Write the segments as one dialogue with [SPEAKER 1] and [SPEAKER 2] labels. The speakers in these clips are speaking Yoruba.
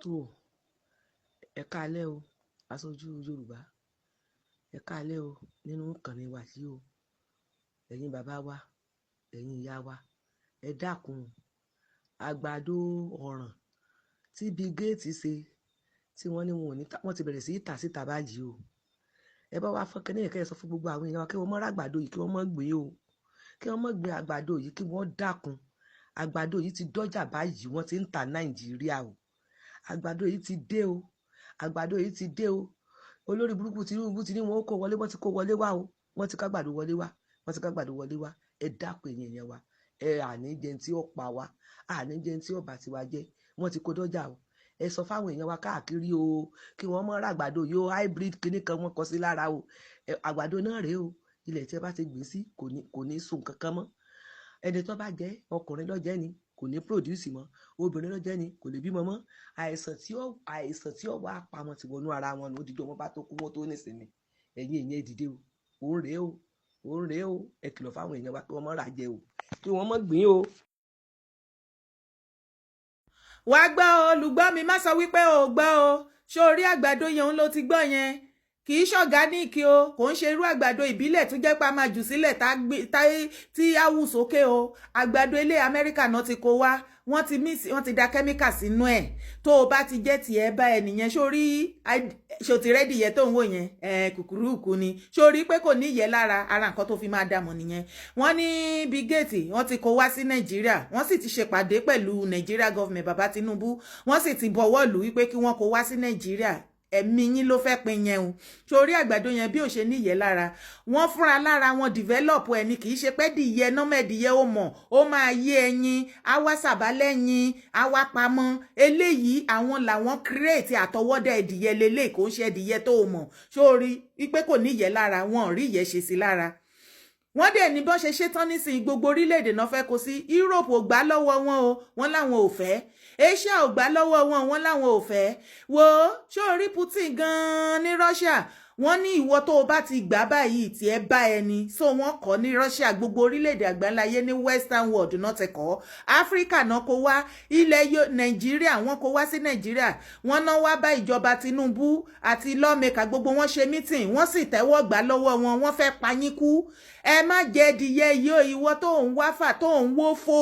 [SPEAKER 1] tó ẹ káalẹ́ o aṣojú Yorùbá ẹ káalẹ́ o nínú ìkànnì wa yìí o ẹ̀yin bàbá wa ẹ̀yin ìyá wa ẹ dákun àgbàdo ọ̀ràn tí Bill Gates ṣe tí wọ́n ní wọn ò ní wọ́n ti bẹ̀rẹ̀ sí í tà síta báyìí o ẹ bá wa fọ́n kẹ́ni ẹ̀kẹ́ sọ fún gbogbo àwọn èèyàn wa kí wọ́n mọ́ àgbàdo yìí kí wọ́n mọ́ gbé o kí wọ́n mọ́ gbé àgbàdo yìí kí wọ́n dákun àgbàdo yìí ti dọ́jà báyìí wọ́n ti ń tà Nàìjíríà o àgbàdo yìí ti dé o àgbàdo yìí ti dé o olórí burúkú Tinubu ti ní wọn ó kó wọlé wọ́n ti kó wọlé wá o wọ́n ti kágbàdo wọlé wá wọ́n ti kágbàdo wọlé wá ẹ dákun èèyàn yẹn wa ẹ àní jẹun tí ó pa wá àní jẹun tí ó bà tiwa jẹ́ wọ́n ti kó dọ́jà o ẹ sọ fáwọn èèyàn wa káàkiri o kí wọ́n mọ́ ra àgbàdo yìí o hybrid kíní kan wọ́n kọ sí lára o àgbàdo náà rèé o ilẹ̀ tí ẹ bá ti gbìn sí kò ní sùn kankan mọ́ ẹni tó bá jẹ́ ọkùnrin ló jẹ́ ni kò ní produce mọ́ obìnrin ló jẹ́ ni kò lè bímọ mọ́ àìsàn tí ó wá pamọ́ ti wọnú ara wọn ló dídó wọn bá tó kú wọn tó nísìnyí ẹ̀yin èèyàn dìde o òun rèé o ẹ kìlọ̀ fáwọn èèyàn wa kí wọ́n mọ́ rà jẹ o kí wọ́n mọ́ gbìn o.
[SPEAKER 2] wàá gbọ́ olùgbọ́ mi má sọ wípé o gbọ́ o ṣó orí àgbàdo yẹn òun ló ti gbọ́ yẹn kì í ṣọ̀gáníìkì o kò ń ṣe irú àgbàdo ìbílẹ̀ tó jẹ́ pé a máa jù sílẹ̀ tí á wù sókè o àgbàdo ilé Amẹ́ríkà náà ti kó wá wọ́n ti da kẹ́míkà sínú ẹ̀ tó o bá ti jẹ́ tiẹ̀ bá ẹ nìyẹn sórí ṣòtì rẹ́dì yẹn tó ń wò yẹn kùkùrùkù ni sórí pé kò ní ìyẹ́ lára ara nǹkan tó fi máa dààmú nìyẹn wọ́n ní Bill Gates wọ́n ti kó wá sí Nàìjíríà wọ́n sì ti ṣèpàdé pẹ̀lú Nàìjíríà gọ́ọ̀mẹ̀ntì bàbá Tinubu wọ́n sì ti bọ̀wọ́ lù wípé kí wọ́n kó wá sí Nàìjíríà ẹ̀mí yín ló fẹ́ pin yẹn o sórí àgbàdo yẹn bí ò ṣe níyẹ́ lára wọ́n fúnra lára wọn develop ẹni kì í ṣe pé dìyẹ nọ́mẹ̀dìyẹ ó mọ̀ ó máa yé ẹyin á wá sàbálẹ́yìn á wá pamọ́ eléyìí àwọn làwọn create àtọwọ́dá ẹ̀dìyẹ lélẹ̀ kò ń ṣe ẹ̀dìyẹ tó o mọ̀ sórí wípé kò níyẹ́ lára wọn ò rí ìyẹ́ ṣe sí lára wọ́n dẹ̀ ní bọ́ ṣe ṣetán nísìnyí gbogbo orílẹ̀-èdè náà fẹ́ kó sí Europe ò gbà lọ́wọ́ wọn o wọ́n láwọn ò fẹ́ Asia ò gbà lọ́wọ́ wọn wọ́n láwọn ò fẹ́ wo ṣó rí Putin gan-an ní Russia wọ́n ní ìwọ tó o bá ti gbà báyìí tí ẹ bá ẹni so wọ́n kọ́ ní Russia gbogbo orílẹ̀-èdè àgbáńláyé ní Western world náà ti kọ́ Africa náà kó wá ilẹ̀ Nàìjíríà wọ́n kó wá sí Nàìjíríà wọ́n náà wá bá ìjọba Tinubu àti lawmaker gbogbo wọn ṣe meeting wọ́n sì tẹ́wọ́ gbà lọ́wọ́ wọn wọ́n fẹ́ pa yín kú ẹ má jẹ ẹdìyẹ yìí o ìwọ tó ń wá fà tó ń wó fò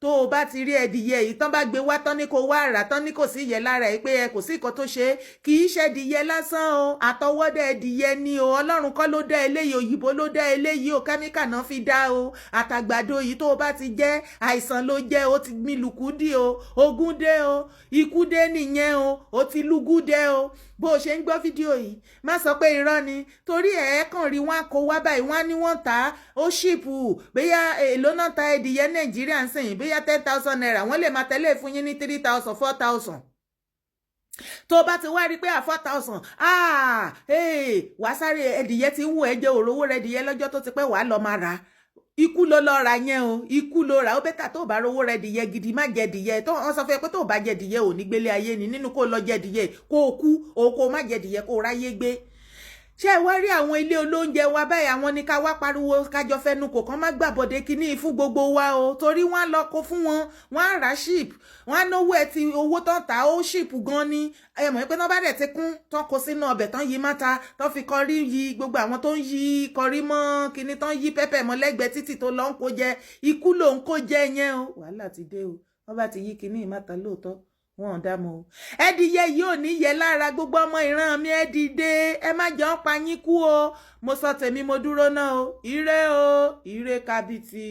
[SPEAKER 2] tó o bá ti rí ẹdìyẹ yìí tán bá gbé wá tán ní kó wá rà tán ní kò sí ìyẹ́ lára ẹ pé ẹ kò sí nǹkan tó ṣe kì í ṣe ẹdìyẹ lásán o àtọwọ́dá ẹdìyẹ ni o Ọlọ́run kọ́ ló dá eléyìí òyìnbó ló dá eléyìí o kẹ́míkà náà fi dá o àtàgbàdo yìí tó o bá ti jẹ àìsàn ló jẹ o ti milùkù dí o ogún dé o ikú dé nìyẹn o ti lúgú dé o bó o ṣe ń gbọ́ fídíò yìí má sọ pé irọ́ ni torí ẹ̀ẹ́kàn rí wọn kó wá báyìí wọ́n ní wọ́n ta ó ṣìpù bóyá èlò náà ta ẹdìyẹ Nàìjíríà ń sìn bóyá 10,000 naira wọ́n lè máa tẹ́lẹ̀ fún yín ní 3,000 4,000 tó bá ti wá rí pé 4,000 wàá sáré ẹdìyẹ ti ń wò ẹjẹ òrówó rẹ ẹdìyẹ lọ́jọ́ tó ti pẹ́ wàá lọ máa rà ikú ló lọ ra yẹn o ikú ló ra ó bẹ́tà tó bá rówó rẹ dìyẹ gidi má jẹ dìyẹ tó wọ́n sọ fún ẹ pé tó bá jẹ dìyẹ ò ní gbélé ayé ni nínú kó lọ jẹ dìyẹ kó o kú o kó má jẹ dìyẹ kó o ráyé gbé ṣé ẹ wá rí àwọn ilé olóúnjẹ wa báyìí àwọn ní ká wá pariwo kájọ fẹnu kò kán má gbàbọdé kíní fún gbogbo wa o torí wọ́n lọ kó fún wọn wọ́n á rà ship wọ́n á náwó ẹ ti owó tán ta ó ship gan ni ẹ mọ̀ pé tán bá dẹ̀ ti kún tán kó sínú ọbẹ̀ tán yí máta tán fi kọrí yí gbogbo àwọn tó ń yí kọrí mọ́ kíní tán yí pẹ́pẹ́ mọ́ lẹ́gbẹ̀ẹ́ títì tó lọ ń kó jẹ ikú ló ń kó jẹ yẹn o wàhálà ti dé o wọ́n bá ti yí kíní ìmáta lóòótọ́ wọn ò dámọ̀ o ẹdìyẹ yìí ò ní yẹ lára gbogbo ọmọ ìran mi ẹ dìde ẹ má jọ ń pa yín kú o mo sọ tèmi mo dúró náà o ire kábìtì.